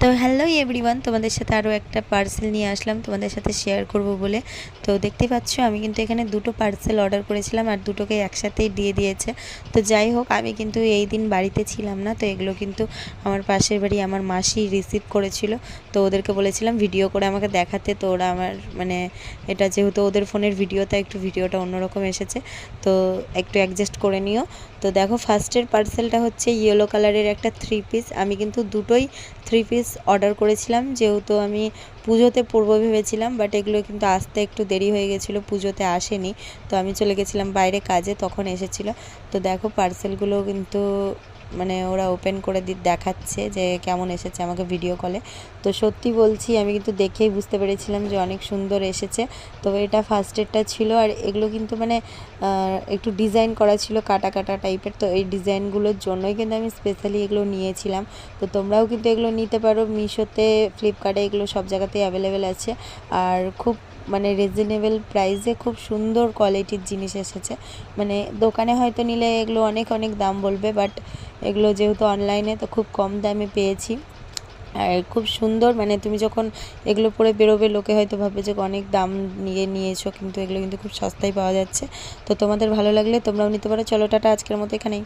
তো hello everyone, তোমাদের সাথে আরও একটা পার্সেল নিয়ে আসলাম তোমাদের সাথে শেয়ার করব বলে। তো দেখতে পাচ্ছ আমি কিন্তু এখানে দুটো পার্সেল অর্ডার করেছিলাম আর দুটোকে একসাথেই দিয়ে দিয়েছে। তো যাই হোক, আমি কিন্তু এই দিন বাড়িতে ছিলাম না, তো এগুলো কিন্তু আমার পাশের বাড়ি আমার মাসি রিসিভ করেছিল। তো ওদেরকে বলেছিলাম ভিডিও করে আমাকে দেখাতে, তো ওরা আমার এটা যেহেতু ওদের ফোনের ভিডিও, তাই একটু ভিডিওটা অন্যরকম এসেছে, তো একটু অ্যাডজাস্ট করে নিও। তো দেখো, ফার্স্টের পার্সেলটা হচ্ছে ইয়েলো কালারের একটা 3 পিস। আমি কিন্তু দুটোই 3 পিস অর্ডার করেছিলাম, যেহেতু আমি পুজোতে পরবো ভেবেছিলাম, বাট এগুলো কিন্তু আসতে একটু দেরি হয়ে গেছিলো, পুজোতে আসেনি। তো আমি চলে গেছিলাম বাইরে কাজে, তখন এসেছিলো। তো দেখো পার্সেলগুলো কিন্তু ওরা ওপেন করে দেখাচ্ছে যে কেমন এসেছে আমাকে ভিডিও কলে। তো সত্যি বলছি, আমি কিন্তু দেখেই বুঝতে পেরেছিলাম যে অনেক সুন্দর এসেছে। তো এটা ফার্স্টেরটা ছিল, আর এগুলো কিন্তু একটু ডিজাইন করা ছিল, কাটা কাটা টাইপের। তো এই ডিজাইনগুলোর জন্যই কিন্তু আমি স্পেশালি এগুলো নিয়েছিলাম। তো তোমরাও কিন্তু এগুলো নিতে পারো, মিশোতে, ফ্লিপকার্টে, এগুলো সব জায়গাতেই অ্যাভেলেবেল আছে। আর খুব রিজনেবল প্রাইসে খুব সুন্দর কোয়ালিটির জিনিস এসেছে। দোকানে হয়তো নিলে এগুলো অনেক অনেক দাম বলবে, বাট এগুলো যেহেতু অনলাইনে, তো খুব কম দামে পেয়েছি। আর খুব সুন্দর, তুমি যখন এগুলো পরে বেরোবে, লোকে হয়তো ভাববে যে অনেক দাম নিয়েছো, কিন্তু এগুলো কিন্তু খুব সস্তায় পাওয়া যাচ্ছে। তো তোমাদের ভালো লাগলে তোমরাও নিতে পারো। চলো টাটা, আজকের মতো এখানেই।